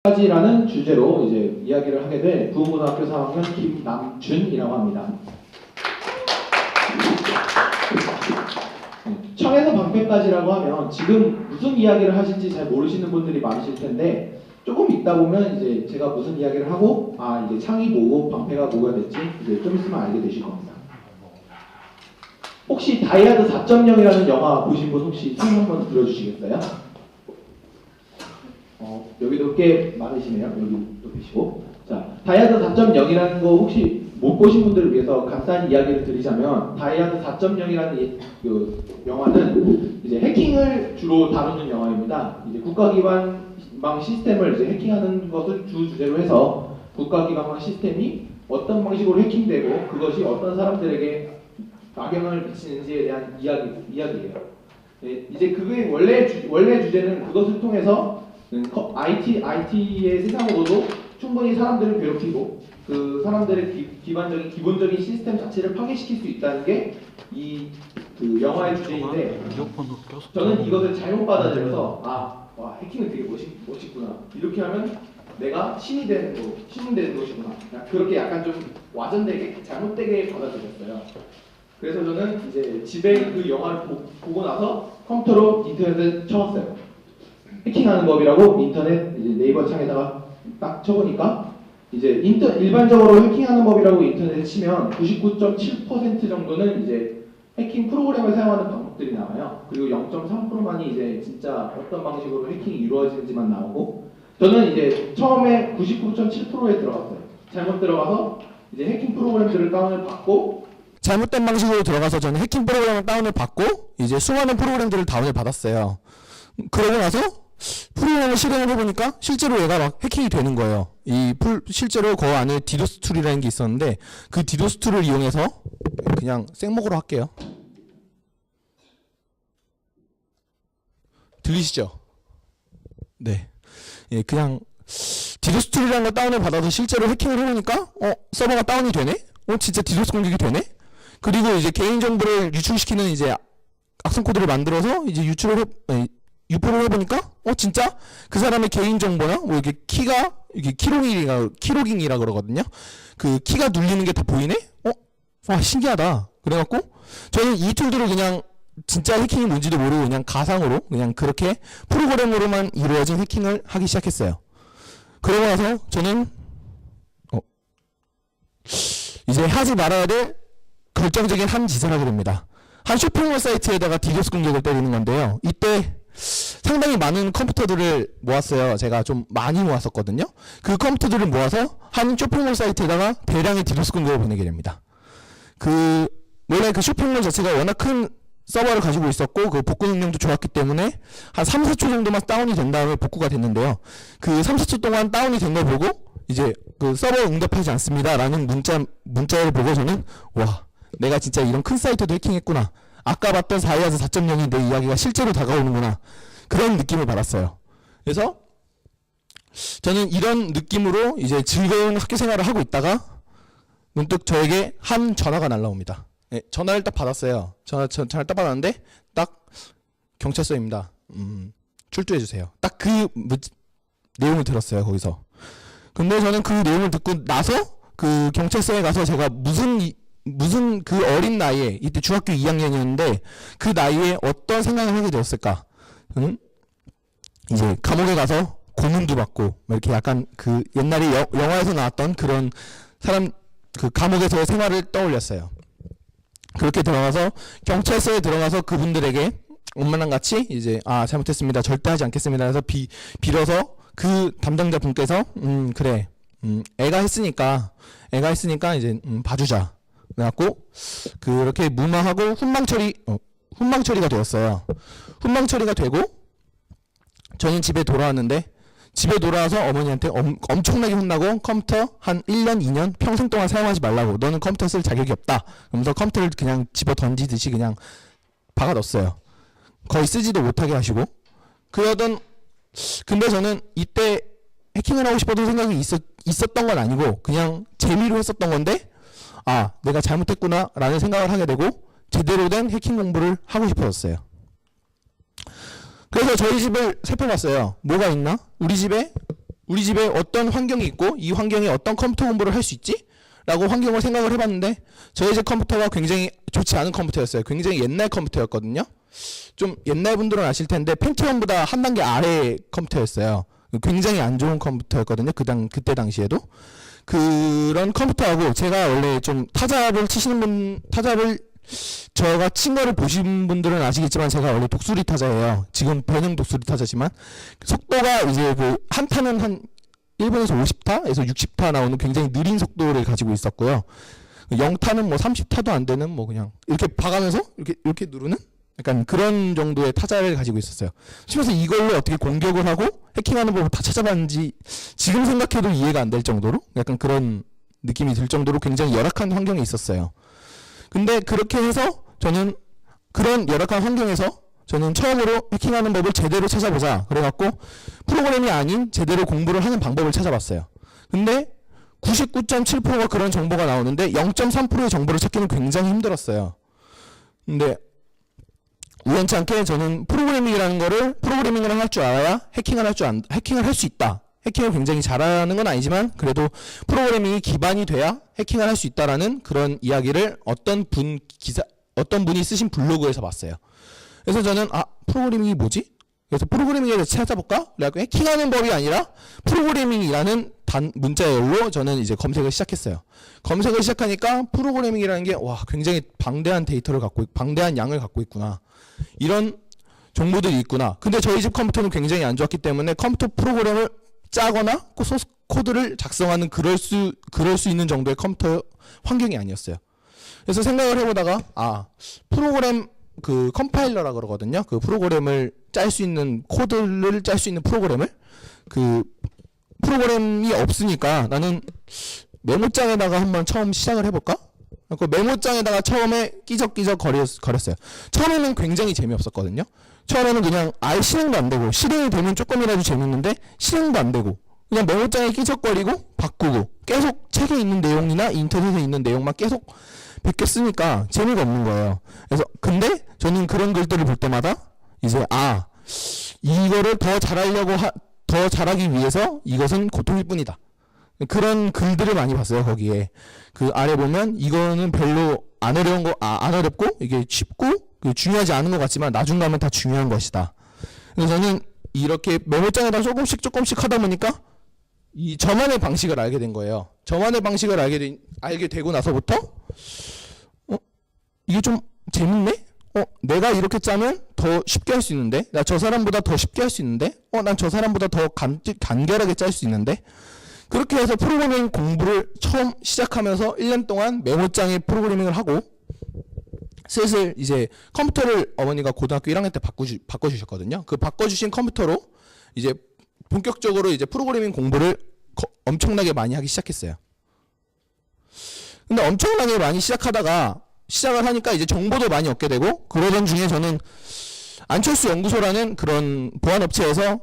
가지라는 주제로 이제 이야기를 하게 될 부흥고등학교 3학년 김남준이라고 합니다. 청에서 방패까지라고 하면 지금 무슨 이야기를 하실지 잘 모르시는 분들이 많으실 텐데 조금 있다 보면 이제 제가 무슨 이야기를 하고 이제 창이 뭐고 방패가 뭐가 됐지 이제 좀 있으면 알게 되실 겁니다. 혹시 다이아드 4.0이라는 영화 보신 분 혹시 손 한번 들어주시겠어요? 여기도 꽤 많으시네요. 여기도 계시고. 자, 다이아드 4.0이라는 거 혹시 못 보신 분들을 위해서 간단히 이야기를 드리자면 다이아드 4.0이라는 그 영화는 이제 해킹을 주로 다루는 영화입니다. 이제 국가기관망 시스템을 이제 해킹하는 것을 주제로 해서 국가기관망 시스템이 어떤 방식으로 해킹되고 그것이 어떤 사람들에게 악영향을 미치는지에 대한 이야기예요. 네, 이제 그게 원래 주제는 그것을 통해서 IT의 세상으로도 충분히 사람들을 괴롭히고 그 사람들의 기본적인 시스템 자체를 파괴시킬 수 있다는 게 이 그 영화의 주제인데 저는 이것을 잘못 받아들여서 해킹은 되게 멋있구나 이렇게 하면 내가 신이 되는 것이구나 그렇게 약간 좀 와전되게 잘못되게 받아들였어요. 그래서 저는 이제 집에 그 영화를 보고 나서 컴퓨터로 인터넷에 쳐봤어요. 해킹하는 법이라고 인터넷 이제 네이버 창에다가 딱 쳐보니까 이제 일반적으로 해킹하는 법이라고 인터넷에 치면 99.7% 정도는 이제 해킹 프로그램을 사용하는 방법들이 나와요. 그리고 0.3%만이 이제 진짜 어떤 방식으로 해킹이 이루어지는지만 나오고 저는 이제 처음에 99.7%에 들어갔어요. 잘못 들어가서 이제 해킹 프로그램들을 다운을 받고 잘못된 방식으로 들어가서 저는 해킹 프로그램을 다운을 받고 이제 수많은 프로그램들을 다운을 받았어요. 그러고 나서 프로그램을 실행을 해보니까 실제로 얘가 막 해킹이 되는 거예요. 실제로 그 안에 디도스 툴이라는 게 있었는데 그 디도스 툴을 이용해서 그냥 생목으로 할게요. 들리시죠? 네. 예, 그냥 디도스 툴이라는 걸 다운을 받아서 실제로 해킹을 해보니까 서버가 다운이 되네? 진짜 디도스 공격이 되네? 그리고 이제 개인정보를 유출시키는 이제 악성 코드를 만들어서 이제 유포를 해보니까 진짜 그 사람의 개인정보나 뭐 이게 키가 이게 키로깅이라 그러거든요. 그 키가 눌리는 게 다 보이네? 와 신기하다. 그래갖고 저는 이 툴들을 그냥 진짜 해킹이 뭔지도 모르고 그냥 가상으로 그냥 그렇게 프로그램으로만 이루어진 해킹을 하기 시작했어요. 그러고 나서 저는 이제 하지 말아야 될 결정적인 한 짓을 하게 됩니다. 한 쇼핑몰 사이트에다가 디도스 공격을 때리는 건데요. 이때 상당히 많은 컴퓨터들을 모았어요. 제가 좀 많이 모았었거든요. 그 컴퓨터들을 모아서 한 쇼핑몰 사이트에다가 대량의 디도스 공격을 보내게 됩니다. 원래 그 쇼핑몰 자체가 워낙 큰 서버를 가지고 있었고 그 복구 능력도 좋았기 때문에 한 3, 4초 정도만 다운이 된 다음에 복구가 됐는데요. 그 3, 4초 동안 다운이 된 걸 보고 이제 그 서버 응답하지 않습니다 라는 문자를 보고 저는 와 내가 진짜 이런 큰 사이트도 해킹했구나. 아까 봤던 다이아드 4.0이 내 이야기가 실제로 다가오는구나. 그런 느낌을 받았어요. 그래서 저는 이런 느낌으로 이제 즐거운 학교 생활을 하고 있다가 문득 저에게 한 전화가 날라옵니다. 네, 전화를 딱 받았어요. 전화를 딱 받았는데 딱 경찰서입니다. 출두해주세요. 딱 그 내용을 들었어요. 거기서. 근데 저는 그 내용을 듣고 나서 그 경찰서에 가서 제가 무슨 그 어린 나이에 이때 중학교 2학년이었는데 그 나이에 어떤 생각을 하게 되었을까? 이제 감옥에 가서 고문도 받고 이렇게 약간 그 옛날에 영화에서 나왔던 그런 사람 그 감옥에서의 생활을 떠올렸어요. 그렇게 들어가서 경찰서에 들어가서 그분들에게 엄마랑 같이 이제 잘못했습니다. 절대 하지 않겠습니다. 해서 빌어서 그 담당자 분께서 그래 애가 했으니까 이제 봐주자. 그래갖고 그렇게 무마하고 훈방 처리가 되었어요. 훈방 처리가 되고 저는 집에 돌아왔는데 집에 돌아와서 어머니한테 엄청나게 혼나고 컴퓨터 한 1년, 2년 평생 동안 사용하지 말라고 너는 컴퓨터 쓸 자격이 없다. 그러면서 컴퓨터를 그냥 집어 던지듯이 그냥 박아 넣었어요. 거의 쓰지도 못하게 하시고 근데 저는 이때 해킹을 하고 싶어도 생각이 있었던 건 아니고 그냥 재미로 했었던 건데 내가 잘못했구나 라는 생각을 하게 되고 제대로 된 해킹 공부를 하고 싶어졌어요. 그래서 저희 집을 살펴봤어요. 뭐가 있나? 우리 집에 우리 집에 어떤 환경이 있고 이 환경에 어떤 컴퓨터 공부를 할 수 있지? 라고 환경을 생각을 해봤는데 저희 집 컴퓨터가 굉장히 좋지 않은 컴퓨터였어요. 굉장히 옛날 컴퓨터였거든요. 좀 옛날 분들은 아실 텐데 펜티엄보다 한 단계 아래의 컴퓨터였어요. 굉장히 안 좋은 컴퓨터였거든요. 그때 당시에도. 그런 컴퓨터하고 제가 원래 좀 타자를 저가 친 거를 보신 분들은 아시겠지만 제가 원래 독수리 타자예요. 지금 변형 독수리 타자지만 속도가 이제 그 한 타는 한 1분에서 50타에서 60타 나오는 굉장히 느린 속도를 가지고 있었고요. 0타는 뭐 30타도 안 되는 뭐 그냥 이렇게 봐가면서 이렇게 누르는 약간 그런 정도의 타자를 가지고 있었어요. 그래서 이걸로 어떻게 공격을 하고 해킹하는 법을 다 찾아봤는지 지금 생각해도 이해가 안 될 정도로 약간 그런 느낌이 들 정도로 굉장히 열악한 환경에 있었어요. 근데 그렇게 해서 저는 그런 열악한 환경에서 저는 처음으로 해킹하는 법을 제대로 찾아보자 그래갖고 프로그램이 아닌 제대로 공부를 하는 방법을 찾아봤어요. 근데 99.7%가 그런 정보가 나오는데 0.3%의 정보를 찾기는 굉장히 힘들었어요. 근데 우연치 않게 저는 프로그래밍을 할 줄 알아야 해킹을 할 수 있다. 해킹을 굉장히 잘하는 건 아니지만 그래도 프로그래밍이 기반이 돼야 해킹을 할 수 있다라는 그런 이야기를 어떤 분이 쓰신 블로그에서 봤어요. 그래서 저는 프로그래밍이 뭐지? 그래서 프로그래밍에 대해서 찾아볼까? 그래갖고 해킹하는 법이 아니라 프로그래밍이라는 문자열로 저는 이제 검색을 시작했어요. 검색을 시작하니까 프로그래밍이라는 게 굉장히 방대한 방대한 양을 갖고 있구나. 이런 정보들이 있구나. 근데 저희 집 컴퓨터는 굉장히 안 좋았기 때문에 컴퓨터 프로그램을 짜거나 소스 코드를 작성하는 그럴 수 있는 정도의 컴퓨터 환경이 아니었어요. 그래서 생각을 해보다가 프로그램 그 컴파일러라 그러거든요. 그 프로그램을 짤 수 있는 코드를 짤 수 있는 프로그램이 없으니까 나는 메모장에다가 한번 처음 시작을 해볼까? 그 메모장에다가 처음에 끼적끼적 거렸어요. 처음에는 굉장히 재미없었거든요. 처음에는 그냥 아예 실행도 안 되고 실행이 되면 조금이라도 재밌는데 실행도 안 되고 그냥 메모장에 끼적거리고 바꾸고 계속 책에 있는 내용이나 인터넷에 있는 내용만 계속 베껴 쓰니까 재미가 없는 거예요. 그래서 근데 저는 그런 글들을 볼 때마다 이제 이거를 더 잘하기 위해서 이것은 고통일 뿐이다. 그런 글들을 많이 봤어요. 거기에 그 아래 보면 이거는 별로 안 어렵고 이게 쉽고 중요하지 않은 것 같지만 나중 가면 다 중요한 것이다. 그래서 저는 이렇게 메모장에다 조금씩 하다 보니까 이 저만의 방식을 알게 된 거예요. 저만의 방식을 알게 되고 나서부터 이게 좀 재밌네? 내가 이렇게 짜면 더 쉽게 할 수 있는데? 나 저 사람보다 더 쉽게 할 수 있는데? 난 저 사람보다 더 간결하게 짤 수 있는데? 그렇게 해서 프로그래밍 공부를 처음 시작하면서 1년 동안 메모장에 프로그래밍을 하고 슬슬 이제 컴퓨터를 어머니가 고등학교 1학년 때 바꿔주셨거든요. 그 바꿔주신 컴퓨터로 이제 본격적으로 이제 프로그래밍 공부를 엄청나게 많이 하기 시작했어요. 근데 엄청나게 많이 시작을 하니까 이제 정보도 많이 얻게 되고 그러던 중에 저는 안철수 연구소라는 그런 보안업체에서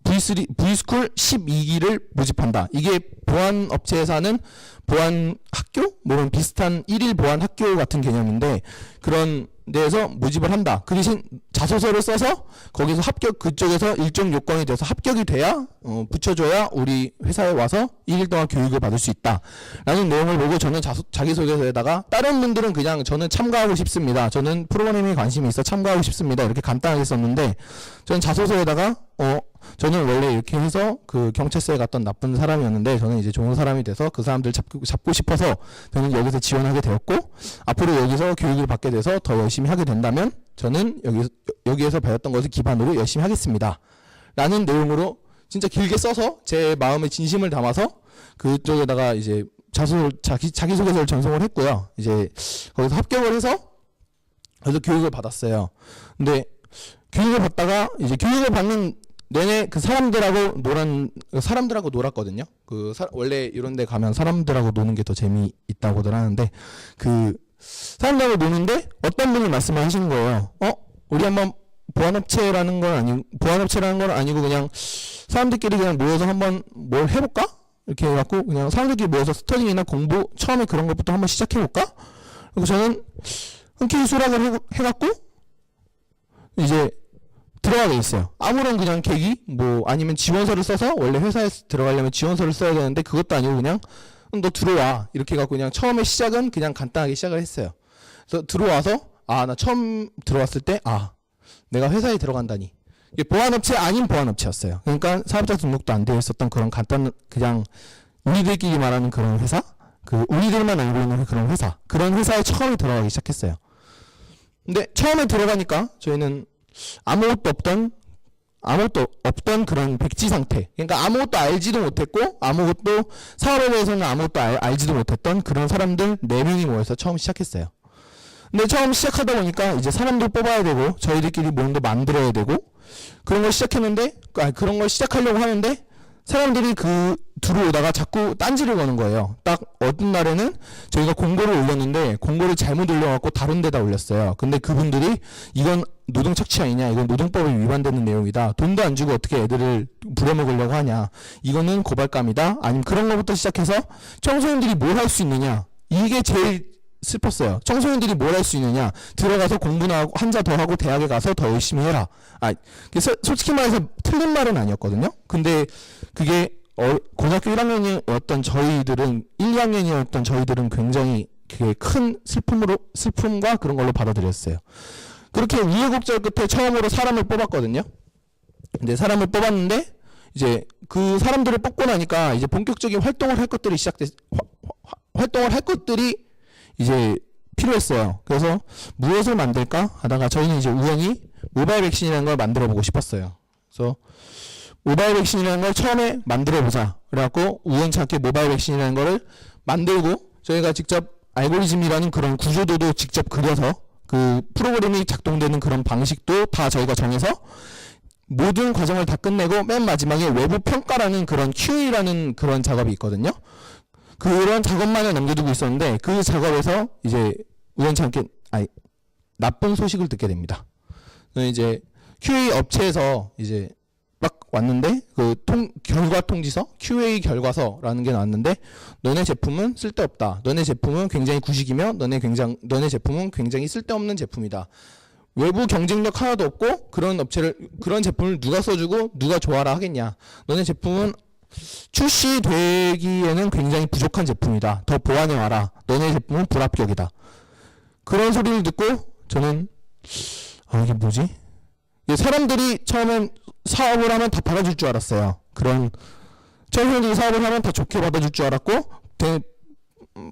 V스쿨 12기를 모집한다. 이게 보안업체에서 하는 보안학교? 뭐 비슷한 1일 보안학교 같은 개념인데 그런 데에서 모집을 한다. 그 대신 자소서를 써서 거기서 그쪽에서 일정 요건이 돼서 합격이 돼야 붙여줘야 우리 회사에 와서 1일 동안 교육을 받을 수 있다. 라는 내용을 보고 저는 자기소개서에다가 다른 분들은 그냥 저는 참가하고 싶습니다. 저는 프로그래밍에 관심이 있어 참가하고 싶습니다. 이렇게 간단하게 썼는데 저는 자소서에다가 저는 원래 이렇게 해서 그 경찰서에 갔던 나쁜 사람이었는데 저는 이제 좋은 사람이 돼서 그 사람들 잡고 싶어서 저는 여기서 지원하게 되었고 앞으로 여기서 교육을 받게 돼서 더 열심히 하게 된다면 저는 여기에서 배웠던 것을 기반으로 열심히 하겠습니다. 라는 내용으로 진짜 길게 써서 제 마음의 진심을 담아서 그쪽에다가 이제 자기소개서를 전송을 했고요. 이제 거기서 합격을 해서 그래서 교육을 받았어요. 근데 교육을 받다가 이제 교육을 받는 내내 그 사람들하고 놀았거든요. 원래 이런 데 가면 사람들하고 노는 게 더 재미있다고들 하는데 그 사람들하고 노는데 어떤 분이 말씀을 하시는 거예요. 우리 한번 보안업체라는 건 아니고 그냥 사람들끼리 그냥 모여서 한번 뭘 해볼까? 이렇게 해갖고 그냥 사람들끼리 모여서 스터딩이나 공부 처음에 그런 것부터 한번 시작해볼까? 그리고 저는 흔쾌히 수락을 해갖고 이제 들어가게 있어요. 아무런 그냥 계기 뭐 아니면 지원서를 써서 원래 회사에 들어가려면 지원서를 써야 되는데 그것도 아니고 그냥 너 들어와 이렇게 해갖고 그냥 처음에 시작은 그냥 간단하게 시작을 했어요. 그래서 들어와서 나 처음 들어왔을 때 내가 회사에 들어간다니. 이게 보안업체 아닌 보안업체였어요. 그러니까 사업자 등록도 안 되어 있었던 그런 그냥 우리들끼리 말하는 그런 회사, 우리들만 알고 있는 그런 회사, 그런 회사에 처음에 들어가기 시작했어요. 근데 처음에 들어가니까 저희는 아무것도 없던 그런 백지 상태. 그러니까 아무것도 알지도 못했고 아무것도 사업에 대해서는 아무것도 알지도 못했던 그런 사람들 4명이 모여서 처음 시작했어요. 근데 처음 시작하다 보니까 이제 사람들 뽑아야 되고 저희들끼리 뭔가 만들어야 되고 그런 걸 시작했는데 그런 걸 시작하려고 하는데 사람들이 들어오다가 자꾸 딴지를 거는 거예요. 딱 어떤 날에는 저희가 공고를 올렸는데 공고를 잘못 올려갖고 다른 데다 올렸어요. 근데 그분들이 이건 노동 착취 아니냐, 이건 노동법에 위반되는 내용이다, 돈도 안 주고 어떻게 애들을 부려먹으려고 하냐, 이거는 고발감이다, 아니면 그런 것부터 시작해서 청소년들이 뭘 할 수 있느냐, 이게 제일 슬펐어요. 청소년들이 뭘 할 수 있느냐, 들어가서 공부나 하고 한자 더 하고 대학에 가서 더 열심히 해라. 솔직히 말해서 틀린 말은 아니었거든요. 근데 그게 고등학교 1학년이었던 저희들은 1, 2학년이었던 저희들은 굉장히 그게 큰 슬픔과 그런 걸로 받아들였어요. 그렇게 우여곡절 끝에 처음으로 사람을 뽑았거든요. 근데 사람을 뽑았는데 이제 그 사람들을 뽑고 나니까 이제 본격적인 활동을 할 것들이 활동을 할 것들이 이제 필요했어요. 그래서 무엇을 만들까 하다가 저희는 이제 우연히 모바일 백신이라는 걸 만들어 보고 싶었어요. 그래서 모바일 백신이라는 걸 처음에 만들어 보자. 그래갖고 우연찮게 모바일 백신이라는 거를 만들고 저희가 직접 알고리즘이라는 그런 구조도도 직접 그려서 그 프로그램이 작동되는 그런 방식도 다 저희가 정해서 모든 과정을 다 끝내고 맨 마지막에 외부 평가라는 그런 QA라는 그런 작업이 있거든요. 그런 작업만을 남겨두고 있었는데 그 작업에서 이제 우연찮게 나쁜 소식을 듣게 됩니다. 이제 QA 업체에서 이제 막 왔는데 결과 통지서, QA 결과서라는 게 나왔는데 너네 제품은 쓸데없다. 너네 제품은 굉장히 구식이며 너네 제품은 굉장히 쓸데없는 제품이다. 외부 경쟁력 하나도 없고 그런 제품을 누가 써주고 누가 좋아라 하겠냐. 너네 제품은 출시되기에는 굉장히 부족한 제품이다. 더 보완해 와라. 너네 제품은 불합격이다. 그런 소리를 듣고 저는 이게 뭐지? 사람들이 처음엔 사업을 하면 다 받아줄 줄 알았어요. 청소년들이 사업을 하면 다 좋게 받아줄 줄 알았고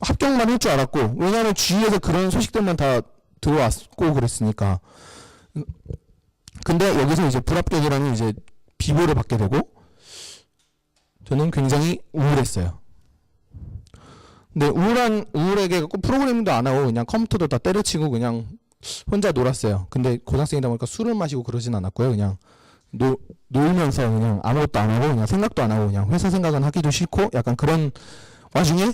합격만 할 줄 알았고, 왜냐하면 주위에서 그런 소식들만 다 들어왔고 그랬으니까. 근데 여기서 이제 불합격이라는 이제 비보를 받게 되고 저는 굉장히 우울했어요. 근데 우울하게 갖고 프로그래밍도 안 하고 그냥 컴퓨터도 다 때려치고 그냥 혼자 놀았어요. 근데 고등학생이다 보니까 술을 마시고 그러진 않았고요. 그냥 놀면서 그냥 아무것도 안 하고 그냥 생각도 안 하고 그냥 회사 생각은 하기도 싫고 약간 그런 와중에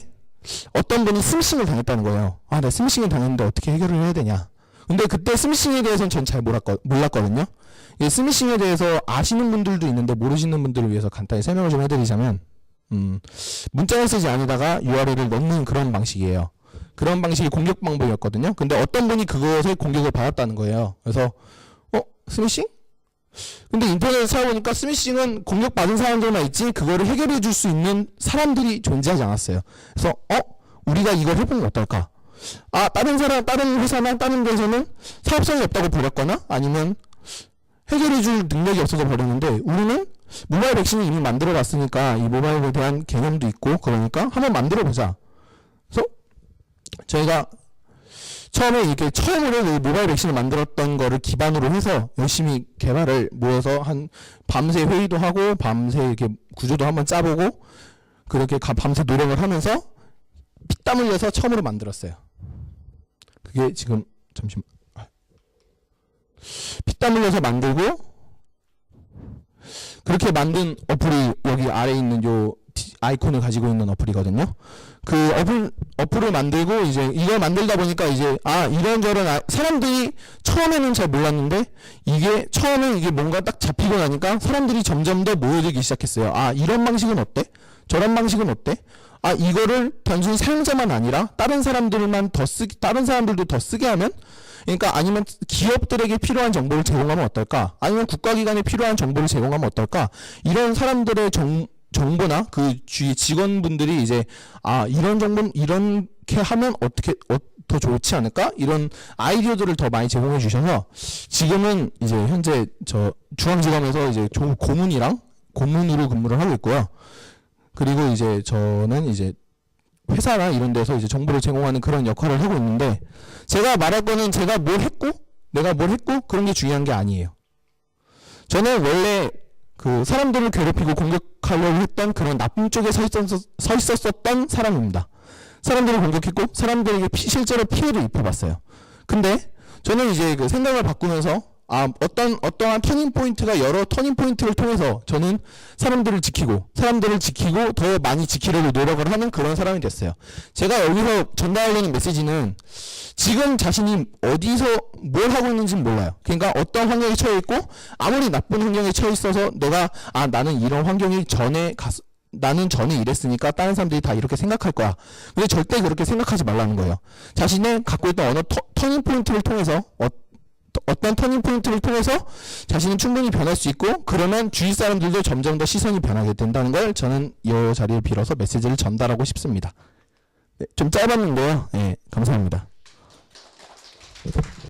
어떤 분이 스미싱을 당했다는 거예요. 나 스미싱을 당했는데 어떻게 해결을 해야 되냐. 근데 그때 스미싱에 대해서는 전 잘 몰랐거든요. 이 스미싱에 대해서 아시는 분들도 있는데 모르시는 분들을 위해서 간단히 설명을 좀 해드리자면 문자 메시지 안에다가 URL을 넣는 그런 방식이에요. 그런 방식이 공격 방법이었거든요. 근데 어떤 분이 그것을 공격을 받았다는 거예요. 그래서 스미싱? 근데 인터넷을 찾아보니까 스미싱은 공격받은 사람들만 있지 그거를 해결해 줄 수 있는 사람들이 존재하지 않았어요. 그래서 우리가 이걸 해보면 어떨까? 다른 회사나 다른 데서는 사업성이 없다고 버렸거나 아니면 해결해 줄 능력이 없어서 버렸는데 우리는 모바일 백신을 이미 만들어 봤으니까 이 모바일에 대한 개념도 있고 그러니까 한번 만들어 보자. 그래서 저희가 처음으로 모바일 백신을 만들었던 거를 기반으로 해서 열심히 개발을 모여서 밤새 회의도 하고 밤새 이렇게 구조도 한번 짜보고 그렇게 밤새 노력을 하면서 피땀 흘려서 처음으로 만들었어요. 그게 지금 잠시만 피땀 흘려서 만들고 그렇게 만든 어플이 여기 아래에 있는 요 아이콘을 가지고 있는 어플이거든요. 그 어플을 만들고 이제 이걸 만들다 보니까 이제 이런저런 사람들이 처음에는 잘 몰랐는데 처음에 이게 뭔가 딱 잡히고 나니까 사람들이 점점 더 모여들기 시작했어요. 이런 방식은 어때? 저런 방식은 어때? 이거를 단순히 사용자만 아니라 다른 사람들도 더 쓰게 하면 그러니까 아니면 기업들에게 필요한 정보를 제공하면 어떨까? 아니면 국가기관에 필요한 정보를 제공하면 어떨까? 이런 사람들의 정보나 그 주위 직원분들이 이제 이런 정보 이렇게 하면 어떻게 더 좋지 않을까? 이런 아이디어들을 더 많이 제공해 주셔서 지금은 이제 현재 저 중앙지검에서 이제 고문으로 근무를 하고 있고요. 그리고 이제 저는 이제 회사나 이런 데서 이제 정보를 제공하는 그런 역할을 하고 있는데, 제가 말할 거는 제가 뭘 했고 내가 뭘 했고 그런 게 중요한 게 아니에요. 저는 원래 그 사람들을 괴롭히고 공격하려고 했던 그런 나쁜 쪽에 서 있었던 사람입니다. 사람들을 공격했고 사람들에게 실제로 피해를 입혀봤어요. 근데 저는 이제 그 생각을 바꾸면서 어떠한 터닝 포인트가 여러 터닝 포인트를 통해서 저는 사람들을 지키고 더 많이 지키려고 노력을 하는 그런 사람이 됐어요. 제가 여기서 전달하려는 메시지는 지금 자신이 어디서 뭘 하고 있는지는 몰라요. 그러니까 어떤 환경에 처해 있고 아무리 나쁜 환경에 처해 있어서 내가 나는 이런 환경이 나는 전에 이랬으니까 다른 사람들이 다 이렇게 생각할 거야. 근데 절대 그렇게 생각하지 말라는 거예요. 자신의 갖고 있던 어느 터닝 포인트를 통해서 어떤 터닝 포인트를 통해서 자신은 충분히 변할 수 있고, 그러면 주위 사람들도 점점 더 시선이 변하게 된다는 걸 저는 이 자리를 빌어서 메시지를 전달하고 싶습니다. 네, 좀 짧았는데요. 네, 감사합니다.